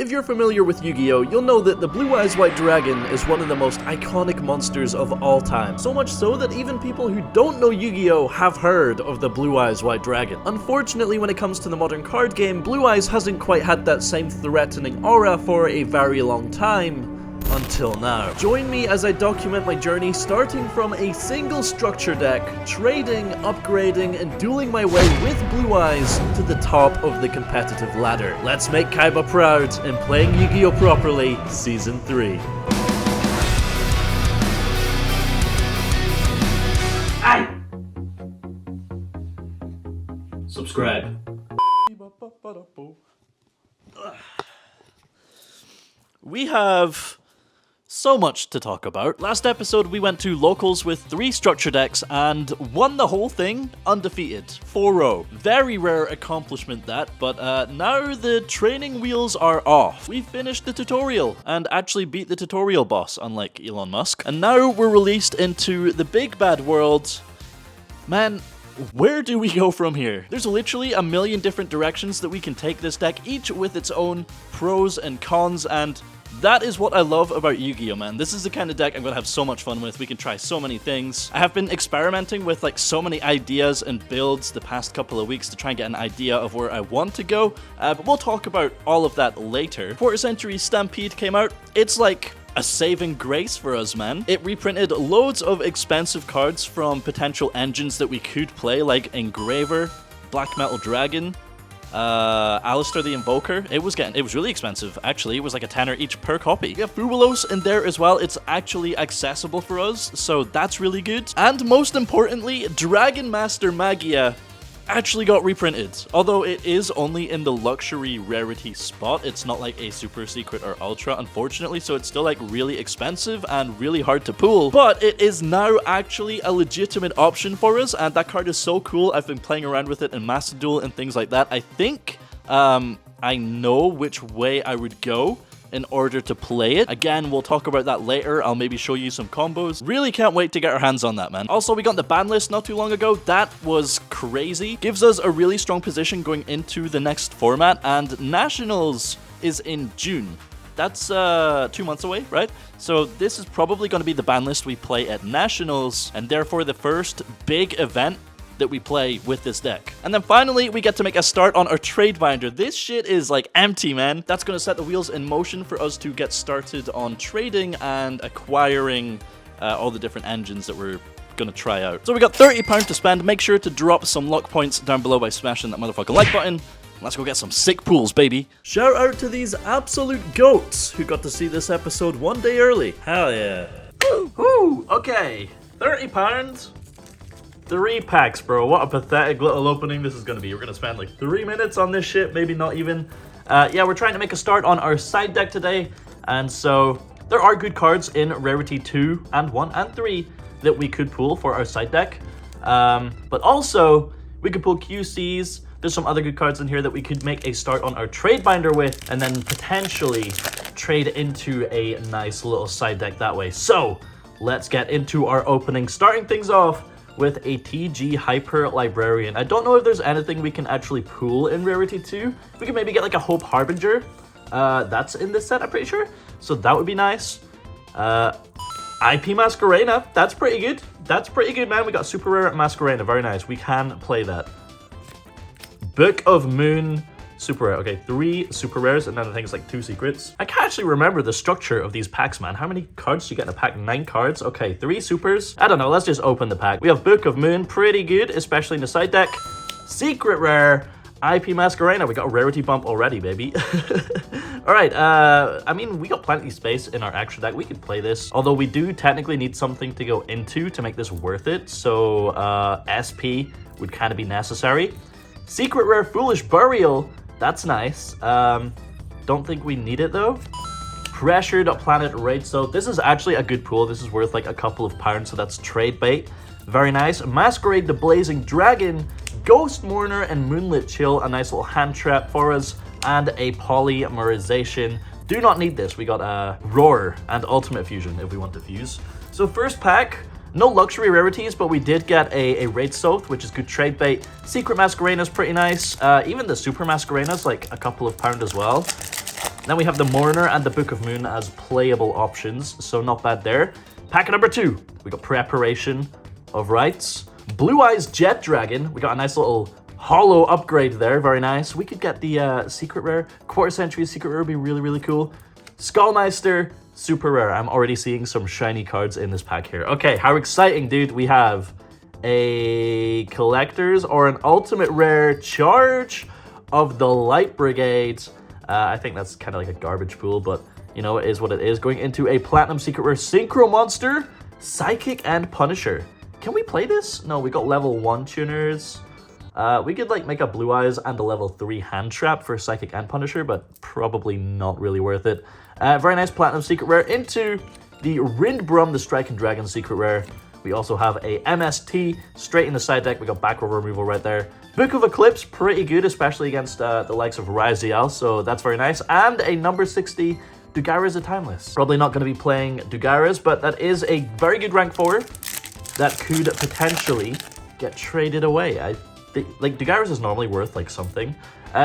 If you're familiar with Yu-Gi-Oh, you'll know that the Blue Eyes White Dragon is one of the most iconic monsters of all time. So much so that even people who don't know Yu-Gi-Oh have heard of the Blue Eyes White Dragon. Unfortunately, when it comes to the modern card game, Blue Eyes hasn't quite had that same threatening aura for a very long time. Until now. Join me as I document my journey starting from a single structure deck, trading, upgrading, and dueling my way with Blue Eyes to the top of the competitive ladder. Let's make Kaiba proud in playing Yu-Gi-Oh! Properly, Season 3. Aye! Subscribe. We have so much to talk about. Last episode we went to locals with 3 structure decks and won the whole thing undefeated. 4-0. Very rare accomplishment that, but now the training wheels are off. We finished the tutorial and actually beat the tutorial boss, unlike Elon Musk. And now we're released into the big bad world. Man, where do we go from here? There's literally a million different directions that we can take this deck, each with its own pros and cons, and that is what I love about Yu-Gi-Oh, man. This is the kind of deck I'm going to have so much fun with. We can try so many things. I have been experimenting with like so many ideas and builds the past couple of weeks to try and get an idea of where I want to go, but we'll talk about all of that later. Quarter Century Stampede came out. It's like a saving grace for us, man. It reprinted loads of expensive cards from potential engines that we could play, like Engraver, Black Metal Dragon, Alistair the Invoker. It was really expensive, actually. It was like a tenner each per copy. We have Fubulos in there as well. It's actually accessible for us, so that's really good. And most importantly, Dragon Master Magia actually got reprinted. Although it is only in the luxury rarity spot. It's not like a super secret or ultra, unfortunately, so it's still like really expensive and really hard to pull. But it is now actually a legitimate option for us, and that card is so cool. I've been playing around with it in Master Duel and things like that. I think I know which way I would go in order to play it. Again, we'll talk about that later. I'll maybe show you some combos. Really can't wait to get our hands on that, man. Also, we got the ban list not too long ago. That was crazy. Gives us a really strong position going into the next format, and Nationals is in June. That's 2 months away, right? So this is probably going to be the ban list we play at Nationals, and therefore the first big event that we play with this deck. And then finally, we get to make a start on our trade binder. This shit is like empty, man. That's gonna set the wheels in motion for us to get started on trading and acquiring all the different engines that we're gonna try out. So we got £30 to spend. Make sure to drop some luck points down below by smashing that motherfucking like button. Let's go get some sick pools, baby. Shout out to these absolute goats who got to see this episode one day early. Hell yeah. Woo! Okay, £30. 3 packs, bro. What a pathetic little opening this is going to be. We're going to spend like 3 minutes on this shit, maybe not even. Yeah, we're trying to make a start on our side deck today, and so there are good cards in Rarity 2 and 1 and 3 that we could pull for our side deck. But also, we could pull QCs. There's some other good cards in here that we could make a start on our trade binder with, and then potentially trade into a nice little side deck that way. So, let's get into our opening, starting things off with a TG Hyper Librarian. I don't know if there's anything we can actually pull in Rarity 2. We could maybe get like a Hope Harbinger. That's in this set, I'm pretty sure. So that would be nice. IP Masquerena, that's pretty good. That's pretty good, man. We got Super Rare Masquerena, very nice. We can play that. Book of Moon, Super Rare. Okay, 3 Super Rares, and then I think it's like 2 secrets. I can't actually remember the structure of these packs, man. How many cards do you get in a pack? 9 cards? Okay, 3 supers. I don't know, let's just open the pack. We have Book of Moon, pretty good, especially in the side deck. Secret Rare, IP Masquerena. We got a rarity bump already, baby. All right, I mean, we got plenty of space in our extra deck. We could play this, although we do technically need something to go into to make this worth it. So SP would kind of be necessary. Secret Rare Foolish Burial. That's nice. Don't think we need it though. Pressured Planet Raid. So this is actually a good pool. This is worth like a couple of pounds, so that's trade bait. Very nice. Masquerade the Blazing Dragon, Ghost Mourner, and Moonlit Chill. A nice little hand trap for us, and a Polymerization. Do not need this. We got a Roar and Ultimate Fusion if we want to fuse. So first pack, no luxury rarities, but we did get a Raid Soth, which is good trade bait. Secret Masquerena's pretty nice. Even the Super Masquerena's like a couple of pound as well. Then we have the Mourner and the Book of Moon as playable options, so not bad there. Pack number 2, we got Preparation of Rites. Blue Eyes Jet Dragon, we got a nice little holo upgrade there, very nice. We could get the secret rare. Quarter Century secret rare would be really, really cool. Skullmeister, super rare. I'm already seeing some shiny cards in this pack here. Okay, how exciting, dude. We have a collector's or an ultimate rare Charge of the Light Brigade. I think that's kind of like a garbage pool, but you know, it is what it is. Going into a Platinum Secret Rare Synchro Monster, Psychic and Punisher. Can we play this? No, we got level 1 tuners. We could like make a Blue Eyes and a level 3 Hand Trap for Psychic and Punisher, but probably not really worth it. Very nice Platinum Secret Rare. Into the Rindbrum, the Striking Dragon Secret Rare. We also have a MST straight in the side deck. We got back row removal right there. Book of Eclipse, pretty good, especially against the likes of Raziel, so that's very nice. And a number 60 Dugara's a Timeless. Probably not going to be playing Dugara's, but that is a very good rank 4 that could potentially get traded away. Like, Dugara's is normally worth like something.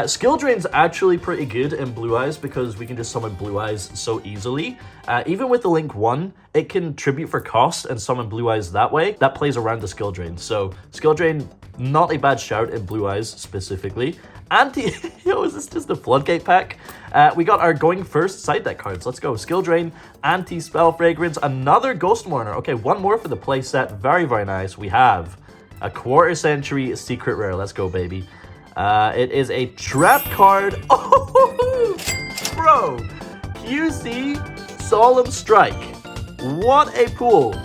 Skill Drain's actually pretty good in Blue Eyes because we can just summon Blue Eyes so easily. Even with the Link 1, it can tribute for cost and summon Blue Eyes that way. That plays around the Skill Drain. So Skill Drain, not a bad shout in Blue Eyes specifically. Yo, is this just a Floodgate pack? We got our Going First side deck cards. Let's go. Skill Drain, Anti-Spell Fragrance, another Ghost Mourner. Okay, one more for the play set. Very, very nice. We have a Quarter Century Secret Rare. Let's go, baby. It is a trap card. Oh, bro. QC Solemn Strike. What a pool.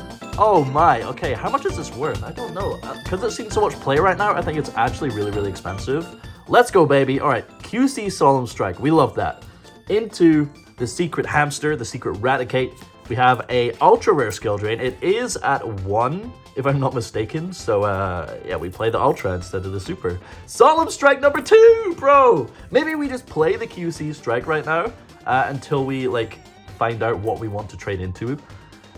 Oh my. Okay, how much is this worth? I don't know. Because it's seen so much play right now, I think it's actually really, really expensive. Let's go, baby. All right, QC Solemn Strike. We love that. Into the Secret Hamster, the Secret Raticate. We have a ultra rare Skill Drain. It is at 1, if I'm not mistaken. So, yeah, we play the ultra instead of the super. Solemn Strike number 2, bro. Maybe we just play the QC Strike right now until we, like, find out what we want to trade into.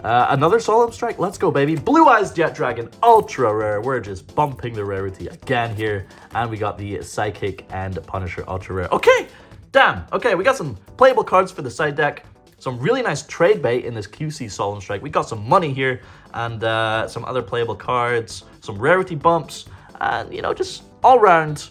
Another Solemn Strike. Let's go, baby. Blue Eyes Jet Dragon, ultra rare. We're just bumping the rarity again here. And we got the Psychic and Punisher ultra rare. Okay, damn. Okay, we got some playable cards for the side deck. Some really nice trade bait in this QC Solemn Strike. We got some money here and some other playable cards, some rarity bumps, and, you know, just all around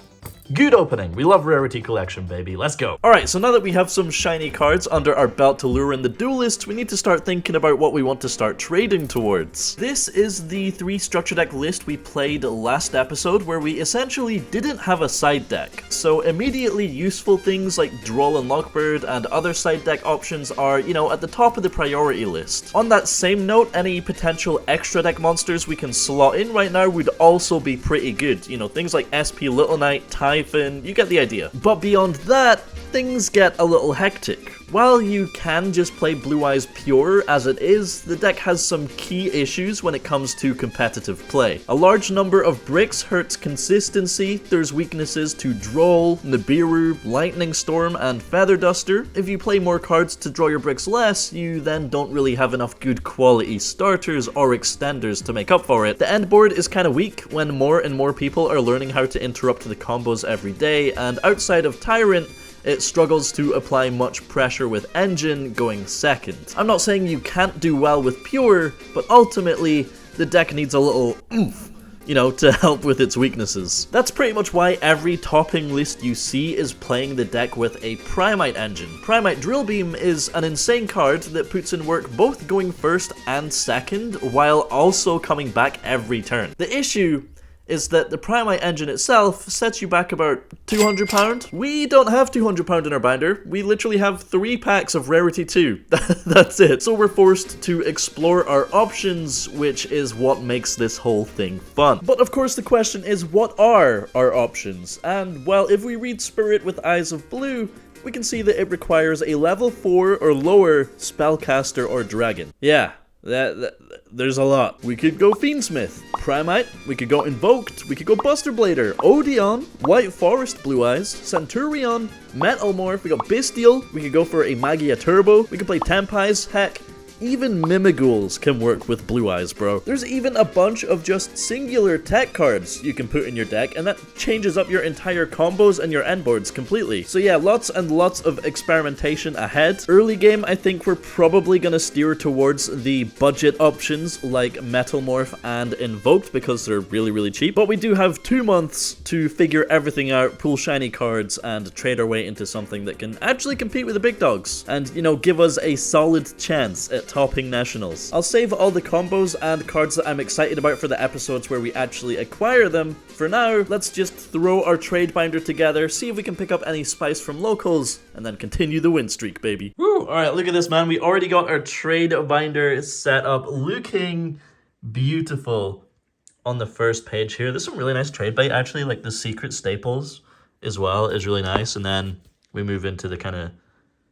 good opening. We love rarity collection, baby. Let's go. Alright, so now that we have some shiny cards under our belt to lure in the duelist, we need to start thinking about what we want to start trading towards. This is the 3 structure deck list we played last episode, where we essentially didn't have a side deck. So immediately useful things like Droll and Lockbird and other side deck options are, you know, at the top of the priority list. On that same note, any potential extra deck monsters we can slot in right now would also be pretty good. You know, things like SP Little Knight, Typhon, you get the idea. But beyond that, things get a little hectic. While you can just play Blue Eyes pure as it is, the deck has some key issues when it comes to competitive play. A large number of bricks hurts consistency, there's weaknesses to Droll, Nibiru, Lightning Storm, and Feather Duster. If you play more cards to draw your bricks less, you then don't really have enough good quality starters or extenders to make up for it. The end board is kinda weak when more and more people are learning how to interrupt the combos every day, and outside of Tyrant, it struggles to apply much pressure with Engine going second. I'm not saying you can't do well with Pure, but ultimately, the deck needs a little oomph, you know, to help with its weaknesses. That's pretty much why every topping list you see is playing the deck with a Primite engine. Primite Drill Beam is an insane card that puts in work both going first and second, while also coming back every turn. The issue is that the Primite engine itself sets you back about £200. We don't have £200 in our binder. We literally have 3 packs of Rarity 2. That's it. So we're forced to explore our options, which is what makes this whole thing fun. But of course the question is, what are our options? And well, if we read Spirit with Eyes of Blue, we can see that it requires a level 4 or lower Spellcaster or Dragon. Yeah. There's a lot. We could go Fiendsmith, Primite, we could go Invoked, we could go Buster Blader, Odeon, White Forest Blue Eyes, Centurion, Metal Morph, we got Bestial, we could go for a Magia Turbo, we could play Tempeyes, heck, Even Mimigools can work with Blue Eyes, bro. There's even a bunch of just singular tech cards you can put in your deck, and that changes up your entire combos and your end boards completely. So yeah, lots and lots of experimentation ahead. Early game, I think we're probably gonna steer towards the budget options like Metal Morph and Invoked because they're really, really cheap. But we do have 2 months to figure everything out, pull shiny cards, and trade our way into something that can actually compete with the big dogs and, you know, give us a solid chance at topping nationals. I'll save all the combos and cards that I'm excited about for the episodes where we actually acquire them. For now, let's just throw our trade binder together, see if we can pick up any spice from locals, and then continue the win streak, baby. Woo! Alright, look at this, man. We already got our trade binder set up, looking beautiful on the first page here. There's some really nice trade bait, actually, like the secret staples as well is really nice. And then we move into the kind of,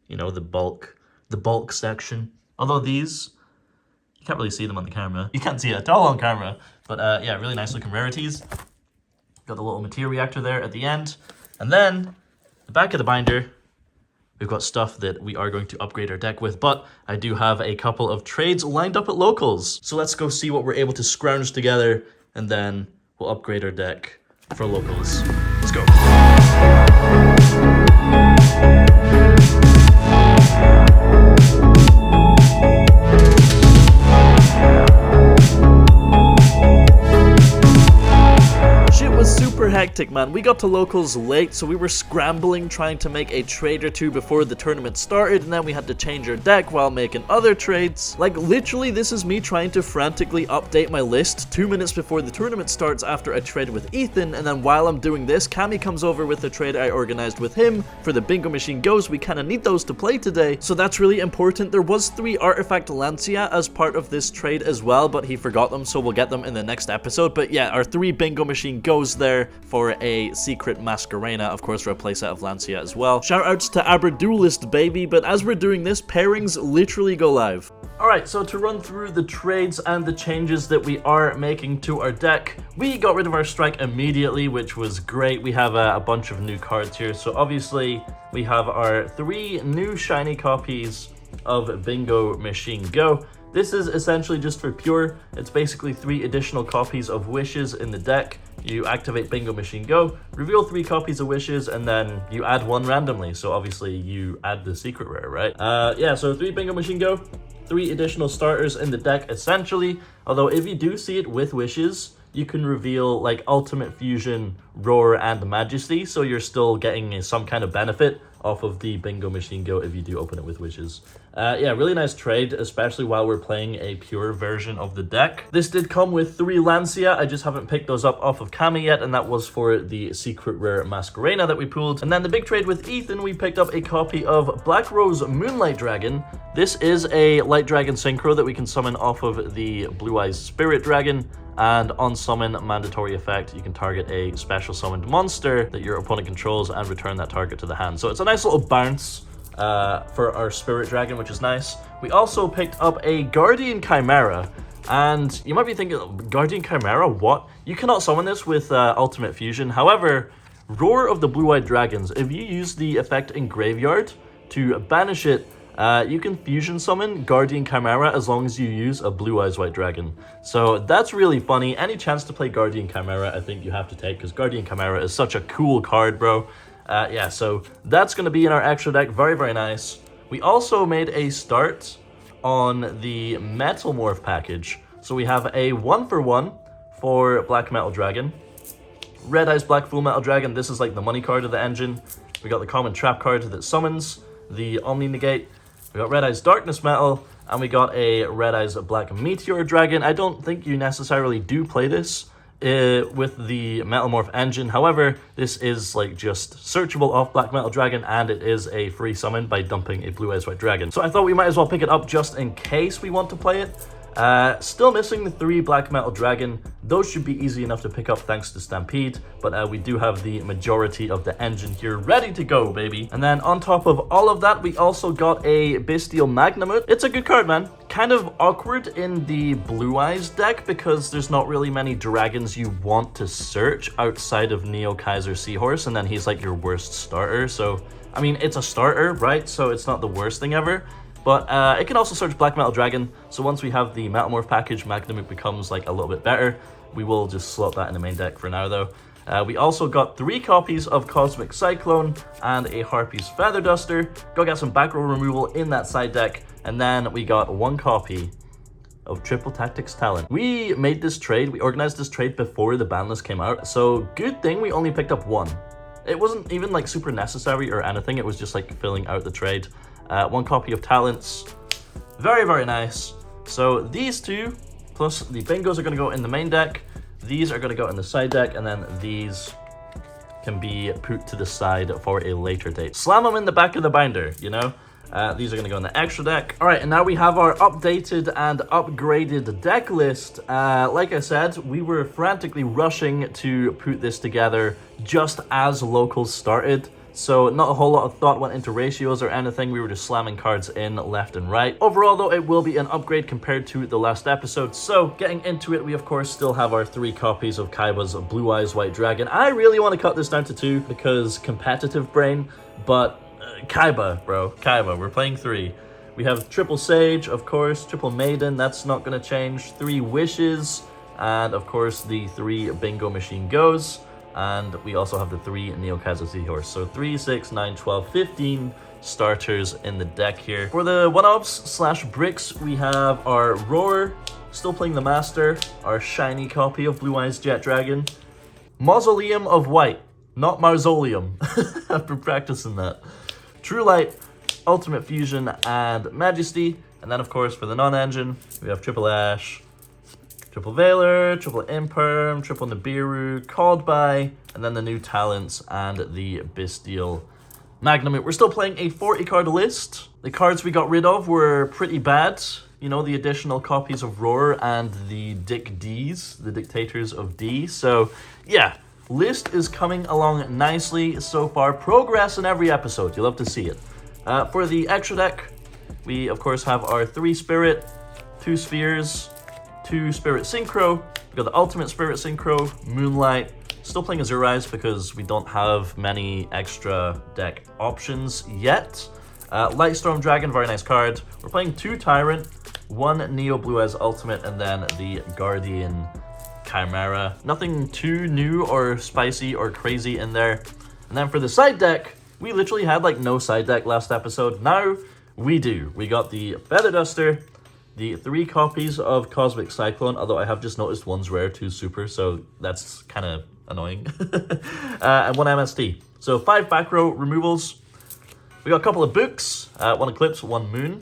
you know, the bulk section. Although these, you can't really see them on the camera. You can't see it at all on camera. But yeah, really nice looking rarities. Got the little materia reactor there at the end. And then the back of the binder, we've got stuff that we are going to upgrade our deck with, but I do have a couple of trades lined up at locals. So let's go see what we're able to scrounge together, and then we'll upgrade our deck for locals. Let's go. Super hectic, man. We got to locals late, so we were scrambling trying to make a trade or two before the tournament started, and then we had to change our deck while making other trades. Like, literally, this is me trying to frantically update my list 2 minutes before the tournament starts after I trade with Ethan, and then while I'm doing this, Cammy comes over with the trade I organized with him for the Bingo Machine Goes. We kind of need those to play today, so that's really important. There was 3 Artifact Lancia as part of this trade as well, but he forgot them, so we'll get them in the next episode. But yeah, our 3 Bingo Machine Goes there for a secret Masquerena, of course, for a playset of Lancia as well. Shoutouts to Aberduelist, baby, but as we're doing this, pairings literally go live. Alright, so to run through the trades and the changes that we are making to our deck, we got rid of our strike immediately, which was great. We have a bunch of new cards here, so obviously we have our 3 new shiny copies of Bingo Machine Go. This is essentially just for pure. It's basically 3 additional copies of Wishes in the deck. You activate Bingo Machine Go, reveal 3 copies of Wishes, and then you add 1 randomly. So obviously you add the secret rare, right? Yeah, so 3 Bingo Machine Go, 3 additional starters in the deck essentially. Although if you do see it with Wishes, you can reveal like Ultimate Fusion, Roar, and Majesty. So you're still getting some kind of benefit off of the Bingo Machine Go if you do open it with Wishes. Yeah, really nice trade, especially while we're playing a pure version of the deck. This did come with 3 Lancia. I just haven't picked those up off of Cammy yet, and that was for the secret rare Masquerena that we pulled. And then the big trade with Ethan, we picked up a copy of Black Rose Moonlight Dragon. This is a Light Dragon Synchro that we can summon off of the Blue Eyes Spirit Dragon. And on summon mandatory effect, you can target a special summoned monster that your opponent controls and return that target to the hand. So it's a nice little bounce for our Spirit Dragon, which is nice. We also picked up a Guardian Chimera, and you might be thinking, Guardian Chimera, what? You cannot summon this with Ultimate Fusion. However, Roar of the Blue-Eyed Dragons, if you use the effect in Graveyard to banish it, you can fusion summon Guardian Chimera as long as you use a Blue Eyes White Dragon. So that's really funny. Any chance to play Guardian Chimera, I think you have to take, because Guardian Chimera is such a cool card, bro. Yeah, so that's going to be in our extra deck. Very, very nice. We also made a start on the Metal Morph package. So we have a 1-for-1 for Black Metal Dragon. Red Eyes Black Full Metal Dragon. This is like the money card of the engine. We got the common trap card that summons the Omni Negate. We got Red Eyes Darkness Metal, and we got a Red Eyes Black Meteor Dragon. I don't think you necessarily do play this with the Metal Morph engine. However, this is like just searchable off Black Metal Dragon, and it is a free summon by dumping a Blue Eyes White Dragon. So I thought we might as well pick it up just in case we want to play it. Still missing the 3 Black Metal Dragon. Those should be easy enough to pick up thanks to Stampede, but we do have the majority of the engine here ready to go, baby. And then on top of all of that, we also got a Bestial Magnamut. It's a good card, man. Kind of awkward in the Blue Eyes deck because there's not really many dragons you want to search outside of Neo Kaiser Seahorse, and then he's like your worst starter. So, I mean, it's a starter, right? So it's not the worst thing ever. But it can also search Black Metal Dragon, so once we have the Metamorph package, Magnamut becomes like a little bit better. We will just slot that in the main deck for now though. We also got 3 copies of Cosmic Cyclone and a Harpy's Feather Duster. Go get some back row removal in that side deck. And then we got 1 copy of Triple Tactics Talent. We made this trade, we organized this trade before the ban list came out, so good thing we only picked up 1. It wasn't even like super necessary or anything, it was just like filling out the trade. 1 copy of Talents, very, very nice. So these 2, plus the bingos are gonna go in the main deck, these are gonna go in the side deck, and then these can be put to the side for a later date. Slam them in the back of the binder, you know? These are going to go in the extra deck. All right, and now we have our updated and upgraded deck list. Like I said, we were frantically rushing to put this together just as locals started. So not a whole lot of thought went into ratios or anything. We were just slamming cards in left and right. Overall, though, it will be an upgrade compared to the last episode. So getting into it, we, of course, still have our 3 copies of Kaiba's Blue Eyes White Dragon. I really want to cut this down to 2 because competitive brain, but Kaiba, bro. Kaiba. We're playing 3. We have Triple Sage, of course. Triple Maiden. That's not going to change. 3 Wishes. And, of course, the 3 Bingo Machine Goes. And we also have the 3 Neokaza Seahorse. So 3, 6, 9, 12, 15 starters in the deck here. For the one-offs / bricks, we have our Roar. Still playing the Master. Our shiny copy of Blue Eyes Jet Dragon. Mausoleum of White. Not Mausoleum. I've been practicing that. True Light, Ultimate Fusion, and Majesty. And then, of course, for the non-engine, we have Triple Ash, Triple Valor, Triple Imperm, Triple Nibiru, Called By, and then the new talents and the Bestial Magnamut. We're still playing a 40-card list. The cards we got rid of were pretty bad. You know, the additional copies of Roar and the Dick Ds, the Dictators of D. So, yeah. List is coming along nicely so far. Progress in every episode. You'll love to see it. For the extra deck, we, of course, have our 3 Spirit, 2 Spheres, 2 Spirit Synchro. We got the Ultimate Spirit Synchro, Moonlight. Still playing Azurize because we don't have many extra deck options yet. Lightstorm Dragon, very nice card. We're playing 2 Tyrant, 1 Neo Blue Eyes Ultimate, and then the Guardian Chimera. Nothing too new or spicy or crazy in there. And then for the side deck, we literally had like no side deck last episode. Now we do. We got the Feather Duster, the 3 copies of Cosmic Cyclone, although I have just noticed 1's rare, 2's super, so that's kind of annoying. And 1 MST. So 5 back row removals. We got a couple of books, 1 Eclipse, 1 Moon.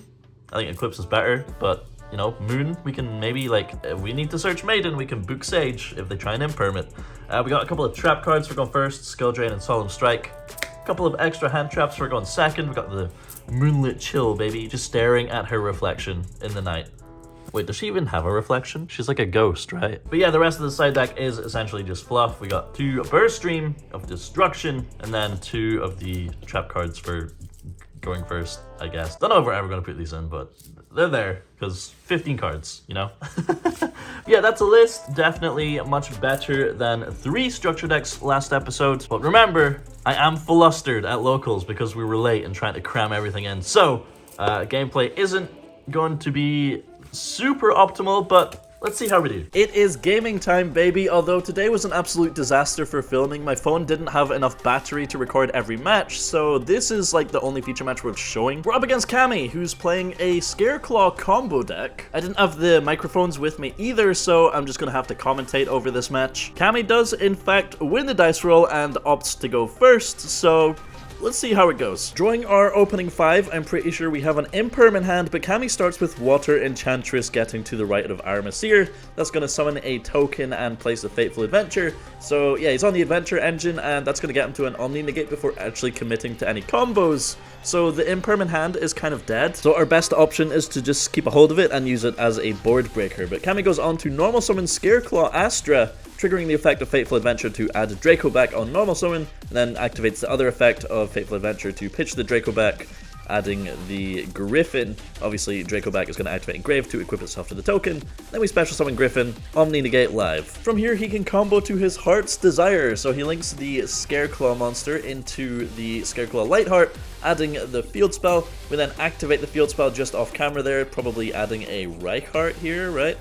I think Eclipse is better, but you know, Moon, we can maybe, like, if we need to search Maiden, we can book Sage if they try and imperm it. We got a couple of trap cards for going first, Skill Drain and Solemn Strike. A couple of extra hand traps for going second. We got the Moonlit Chill, baby, just staring at her reflection in the night. Wait, does she even have a reflection? She's like a ghost, right? But yeah, the rest of the side deck is essentially just fluff. We got 2 Burst Stream of Destruction, and then 2 of the trap cards for going first, I guess. Don't know if we're ever going to put these in, but they're there, because 15 cards, you know? Yeah, that's a list. Definitely much better than 3 structure decks last episode. But remember, I am flustered at locals because we were late and trying to cram everything in. So, gameplay isn't going to be super optimal, but let's see how we do. It is gaming time, baby. Although today was an absolute disaster for filming. My phone didn't have enough battery to record every match, so this is like the only feature match worth showing. We're up against Cami, who's playing a Scareclaw combo deck. I didn't have the microphones with me either, so I'm just gonna have to commentate over this match. Cami does, in fact, win the dice roll and opts to go first, so let's see how it goes. Drawing our opening 5, I'm pretty sure we have an Imperm in hand, but Cami starts with Water Enchantress getting to the right of Armaseer. That's going to summon a token and place a Fateful Adventure. So yeah, he's on the Adventure engine, and that's going to get him to an Omni Negate before actually committing to any combos. So the Imperm in hand is kind of dead. So our best option is to just keep a hold of it and use it as a board breaker. But Cami goes on to normal summon Scareclaw Astra, triggering the effect of Fateful Adventure to add Draco back on normal summon, and then activates the other effect of Fateful Adventure to pitch the Draco back adding the Griffin. Obviously, Dracoback is going to activate Engrave to equip itself to the token. Then we special summon Griffin, Omni Negate live. From here, he can combo to his Heart's Desire, so he links the Scareclaw monster into the Scareclaw Lightheart, adding the field spell. We then activate the field spell just off camera there, probably adding a Reichheart here, right?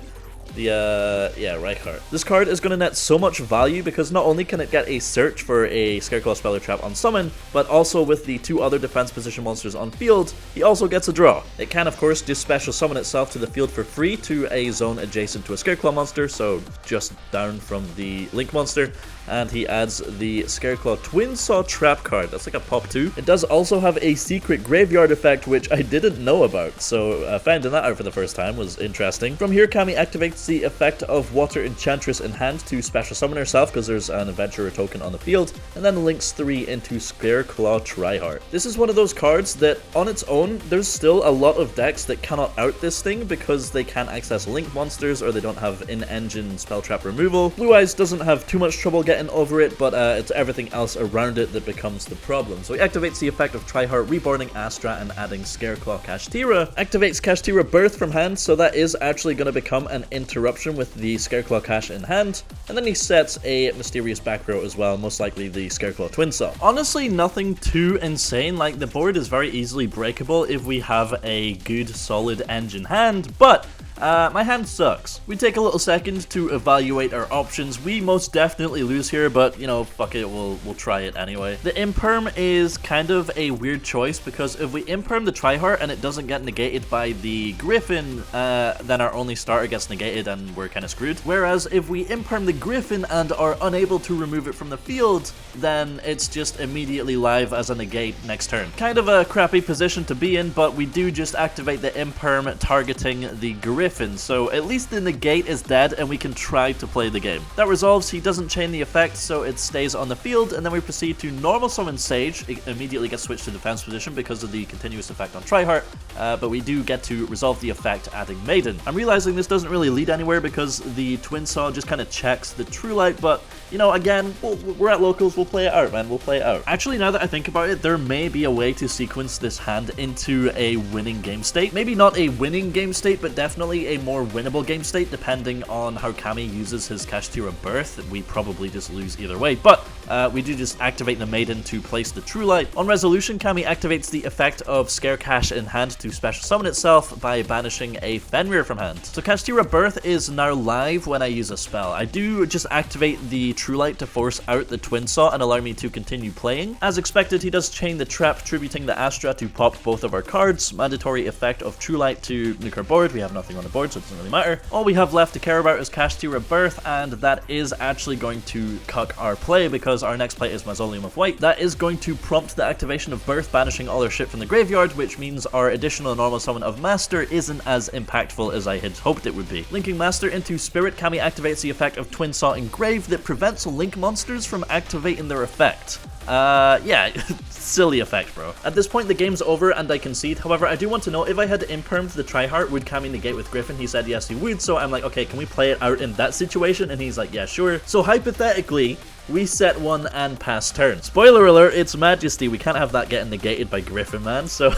Yeah, Reichheart. This card is going to net so much value because not only can it get a search for a Scareclaw Speller Trap on summon, but also with the 2 other defense position monsters on field, he also gets a draw. It can of course just special summon itself to the field for free to a zone adjacent to a Scareclaw monster, so just down from the Link monster. And he adds the Scareclaw Twin Saw Trap card. That's like a pop 2. It does also have a secret graveyard effect, which I didn't know about, so finding that out for the first time was interesting. From here, Kami activates the effect of Water Enchantress in hand to special summon herself because there's an Adventurer token on the field, and then links 3 into Scareclaw Tryhard. This is one of those cards that, on its own, there's still a lot of decks that cannot out this thing because they can't access Link monsters or they don't have in-engine spell trap removal. Blue Eyes doesn't have too much trouble getting over it, but it's everything else around it that becomes the problem. So he activates the effect of Tryhard, reborning Astra and adding Scareclaw Kashtira. Activates Kashtira Birth from hand, so that is actually going to become an interruption with the Scareclaw Cash in hand. And then he sets a mysterious back row as well, most likely the Scareclaw Twin Saw. Honestly, nothing too insane. Like, the board is very easily breakable if we have a good solid engine hand, but my hand sucks. We take a little second to evaluate our options. We most definitely lose here, but you know, fuck it, we'll try it anyway. The Imperm is kind of a weird choice because if we Imperm the Tryhard and it doesn't get negated by the Griffin, then our only starter gets negated and we're kind of screwed. Whereas if we Imperm the Griffin and are unable to remove it from the field, then it's just immediately live as a negate next turn. Kind of a crappy position to be in, but we do just activate the Imperm targeting the Griffin, so at least the negate is dead and we can try to play the game. That resolves, he doesn't chain the effect, so it stays on the field, and then we proceed to normal summon Sage. It immediately gets switched to defense position because of the continuous effect on Tryhard, but we do get to resolve the effect adding Maiden. I'm realizing this doesn't really lead anywhere because the Twin Saw just kind of checks the True Light, but you know, again, we're at locals, we'll play it out, man, we'll play it out. Actually, now that I think about it, there may be a way to sequence this hand into a winning game state. Maybe not a winning game state, but definitely a more winnable game state, depending on how Kami uses his Kashtira Birth. We probably just lose either way, but we do just activate the Maiden to place the True Light. On resolution, Kami activates the effect of Scare Cash in hand to special summon itself by banishing a Fenrir from hand. So Kashtira Birth is now live when I use a spell. I do just activate the True Light to force out the Twin Saw and allow me to continue playing. As expected, he does chain the trap, tributing the Astra to pop both of our cards. Mandatory effect of True Light to nuke our board. We have nothing on the board, so it doesn't really matter. All we have left to care about is Kashtira Birth, and that is actually going to cuck our play because our next play is Mausoleum of White. That is going to prompt the activation of Birth, banishing all our shit from the graveyard, which means our additional normal summon of Master isn't as impactful as I had hoped it would be. Linking Master into Spirit, Kami activates the effect of Twin Saw Engrave that prevents Link monsters from activating their effect. Yeah, silly effect, bro. At this point, the game's over and I concede. However, I do want to know, if I had Impermed the Tryhard, would Kami negate with Griffin? He said yes, he would, so I'm like, okay, can we play it out in that situation? And he's like, yeah, sure. So hypothetically, we set one and pass turn. Spoiler alert, it's Majesty. We can't have that getting negated by Griffin, man. So,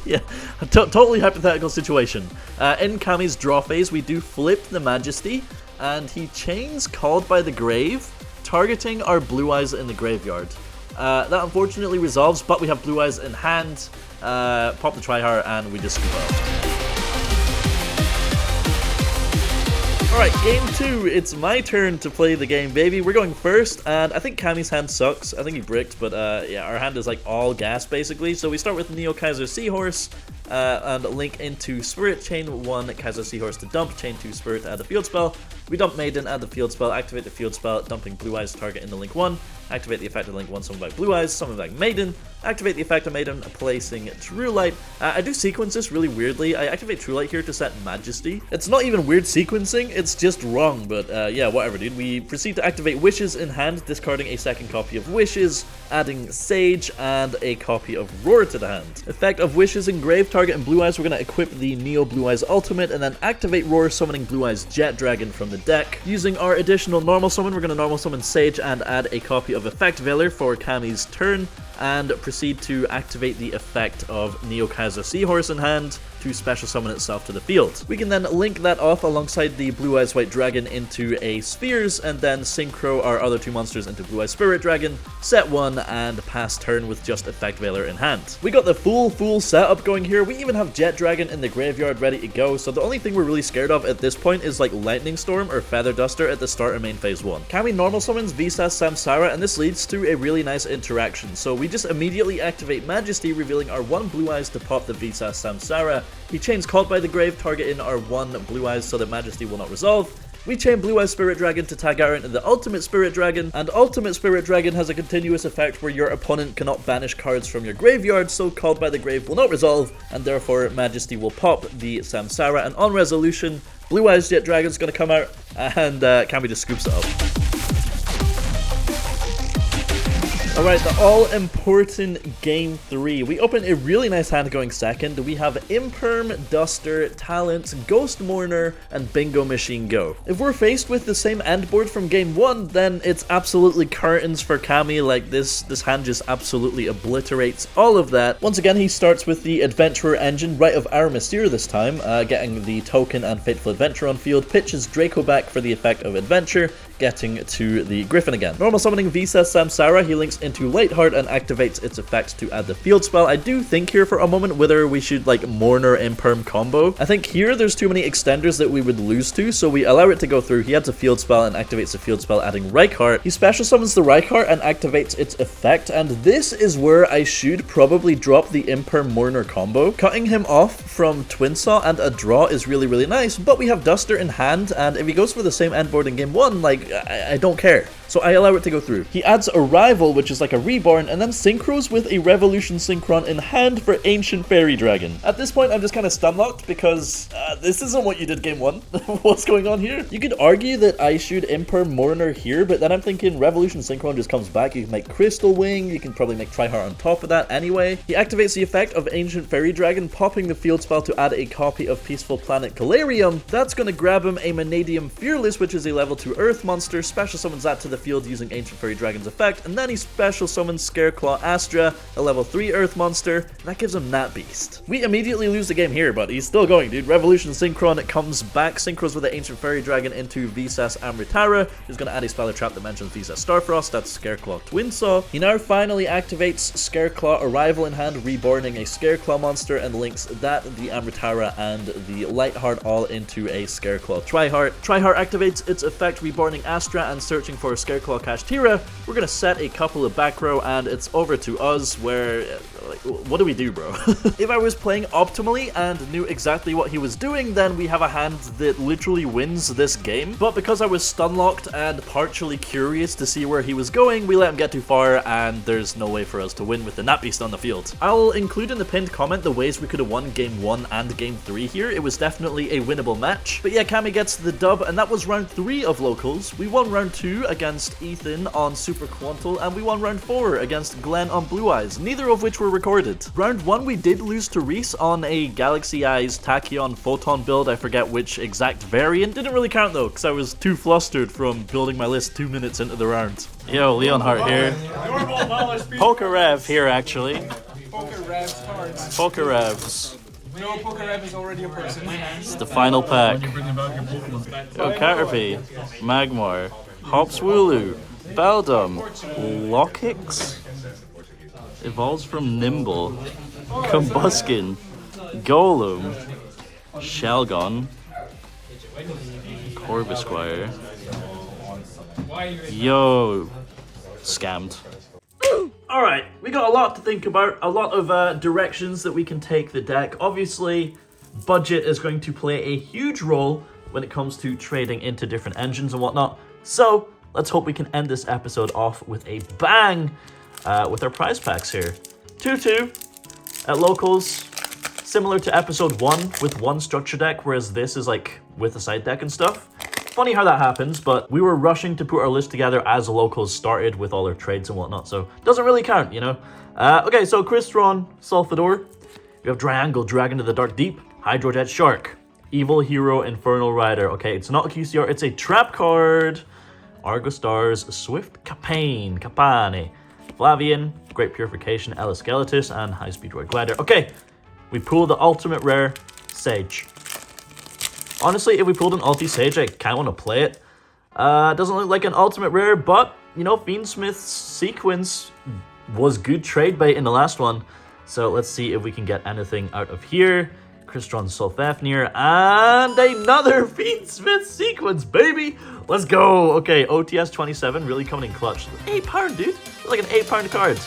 yeah, totally hypothetical situation. In Kami's draw phase, we do flip the Majesty, and he chains Called by the Grave, targeting our Blue Eyes in the graveyard. That unfortunately resolves, but we have Blue Eyes in hand, pop the Tryhard, and we just scoop out. Alright, game 2, it's my turn to play the game, baby. We're going first, and I think Kami's hand sucks. I think he bricked, but yeah, our hand is like all gas, basically. So we start with Neo Kaiser Seahorse, and link into Spirit, chain 1 Kaiser Seahorse to dump, chain 2 Spirit to add the field spell. We dump Maiden, add the field spell, activate the field spell, dumping Blue Eyes target into Link 1, activate the effect of Link 1, summon back Blue Eyes, summon back Maiden, activate the effect of Maiden, placing True Light. I do sequence this really weirdly. I activate True Light here to set Majesty. It's not even weird sequencing, it's just wrong, but yeah, whatever, dude. We proceed to activate Wishes in hand, discarding a second copy of Wishes, adding Sage, and a copy of Roar to the hand. Effect of Wishes Engrave, target and Blue Eyes. We're going to equip the Neo Blue Eyes ultimate, and then activate Roar, summoning Blue Eyes Jet Dragon from the deck. Using our additional normal summon, we're going to normal summon Sage and add a copy of Effect Veiler for Kami's turn. and proceed to activate the effect of Neokaza Seahorse in hand to special summon itself to the field. We can then link that off alongside the Blue Eyes White Dragon into a Spheres, and then synchro our other two monsters into Blue Eyes Spirit Dragon, set one, and pass turn with just Effect Veiler in hand. We got the full setup going here. We even have Jet Dragon in the graveyard ready to go, so the only thing we're really scared of at this point is like Lightning Storm or Feather Duster at the start of main phase 1. Kami normal summons Visas Samsara, and this leads to a really nice interaction. So we just immediately activate Majesty, revealing our 1 Blue Eyes to pop the Visas Samsara. He chains Caught by the Grave, targeting our 1 Blue Eyes so that Majesty will not resolve. We chain Blue Eyes Spirit Dragon to tag out into the Ultimate Spirit Dragon, and Ultimate Spirit Dragon has a continuous effect where your opponent cannot banish cards from your graveyard, so Called by the Grave will not resolve, and therefore Majesty will pop the Samsara, and on resolution, Blue Eyes Jet Dragon's gonna come out, and Kami just scoops it up. Alright, the all-important Game 3. We open a really nice hand going second. We have Imperm, Duster, Talent, Ghost Mourner, and Bingo Machine Go. If we're faced with the same end board from Game 1, then it's absolutely curtains for Kami. Like, this hand just absolutely obliterates all of that. Once again, he starts with the Adventurer engine, Rite of Aramasir this time, getting the token and Fateful Adventure on field, pitches Draco back for the effect of Adventure, getting to the Griffin again. Normal summoning Visas Samsara, he links into Lightheart and activates its effects to add the field spell. I do think here for a moment whether we should like Mourner Imperm combo. I think here there's too many extenders that we would lose to, so we allow it to go through. He adds a field spell and activates the field spell, adding Reichardt. He special summons the Reichardt and activates its effect, and this is where I should probably drop the Imperm Mourner combo. Cutting him off from Twin Saw and a draw is really nice, but we have Duster in hand, and if he goes for the same end board in Game 1, like, I don't care. So I allow it to go through. He adds Arrival, which is like a reborn, and then synchros with a Revolution Synchron in hand for Ancient Fairy Dragon. At this point, I'm just kind of stunlocked because this isn't what you did Game 1. What's going on here? You could argue that I should Imperm Mourner here, but then I'm thinking Revolution Synchron just comes back. You can make Crystal Wing, you can probably make Tryhard on top of that anyway. He activates the effect of Ancient Fairy Dragon, popping the field spell to add a copy of Peaceful Planet Galarium. That's going to grab him a Manadium Fearless, which is a level 2 Earth monster, special summons that to the field using Ancient Fairy Dragon's effect, and then he special summons Scareclaw Astra, a level 3 Earth monster, and that gives him Nat Beast. We immediately lose the game here, but he's still going, dude. Revolution Synchron, it comes back, synchros with the Ancient Fairy Dragon into Visas Amritara, who's going to add a Speller Trap that mentions Visas Starfrost, that's Scareclaw Twin Saw. He now finally activates Scareclaw Arrival in hand, reborning a Scareclaw monster, and links that, the Amritara, and the Lightheart all into a Scareclaw Tryhard. Tryhard activates its effect, reborning Astra and searching for Scareclaw Kashtira. We're gonna set a couple of back row, and it's over to us where, like, what do we do, bro? If I was playing optimally and knew exactly what he was doing, then we have a hand that literally wins this game. But because I was stunlocked and partially curious to see where he was going, we let him get too far, and there's no way for us to win with the Nat Beast on the field. I'll include in the pinned comment the ways we could have won Game 1 and Game 3 here. It was definitely a winnable match. But yeah, Kami gets the dub, and that was round 3 of Locals. We won round 2 against Ethan on Super Quantal, and we won round 4 against Glenn on Blue Eyes, neither of which were recorded. Round 1 we did lose to Reese on a Galaxy Eyes Tachyon Photon build, I forget which exact variant. Didn't really count though, because I was too flustered from building my list 2 minutes into the round. Yo, Leonhardt here. Poker Rev here actually. Poker RevzCards. Poker Revs. No, Poker Rev is already a person. It's the final pack. Yo, Caterpie, Magmar, Hopswooloo, Beldum, Lockix, evolves from Nimble, Combuskin, Golem, Shelgon, Corvisquire. Yo, scammed. Alright, we got a lot to think about, a lot of directions that we can take the deck. Obviously, budget is going to play a huge role when it comes to trading into different engines and whatnot. So, let's hope we can end this episode off with a bang with our prize packs here. 2-2 at Locals, similar to episode 1 with one structure deck, whereas this is like with a side deck and stuff. Funny how that happens, but we were rushing to put our list together as Locals started with all our trades and whatnot, so doesn't really count, you know? Okay, so Crystron, Sulfador. We have Triangle, Dragon to the Dark Deep, Hydrojet Shark, Evil Hero, Infernal Rider. Okay, it's not a QCR, it's a trap card. Argo Stars, Swift Capane, Flavian, Great Purification, Elasceletus, and High Speed Roid Glider. Okay, we pulled the ultimate rare, Sage. Honestly, if we pulled an ulti Sage, I kind of want to play it. Doesn't look like an ultimate rare, but, you know, Fiendsmith's Sequence was good trade bait in the last one. So let's see if we can get anything out of here. Crystron Sulfafnir, and another Fiendsmith Sequence, baby! Let's go! Okay, OTS 27 really coming in clutch. £8, dude. It's like an £8 card.